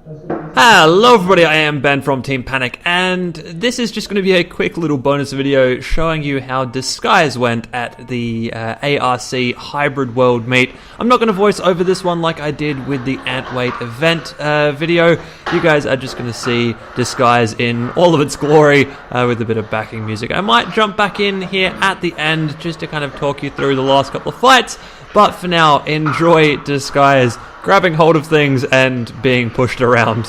Hello everybody, I am Ben from Team Panic, and this is just going to be a quick little bonus video showing you how Disguise went at the ARC Hybrid World Meet. I'm not going to voice over this one like I did with the Antweight event video. You guys are just going to see Disguise in all of its glory with a bit of backing music. I might jump back in here at the end just to kind of talk you through the last couple of fights, but for now, enjoy Disguise grabbing hold of things and being pushed around.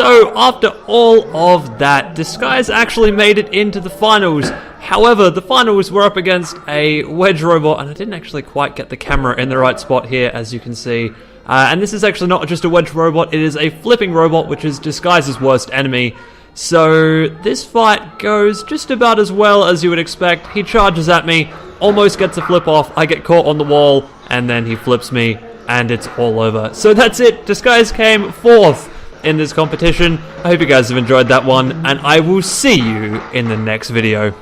So after all of that, Disguise actually made it into the finals. However, the finals were up against a wedge robot, and I didn't actually quite get the camera in the right spot here, as you can see. And this is actually not just a wedge robot, it is a flipping robot, which is Disguise's worst enemy. So this fight goes just about as well as you would expect. He charges at me, almost gets a flip off, I get caught on the wall, and then he flips me, and it's all over. So that's it, Disguise came 4th in this competition. I hope you guys have enjoyed that one, and I will see you in the next video.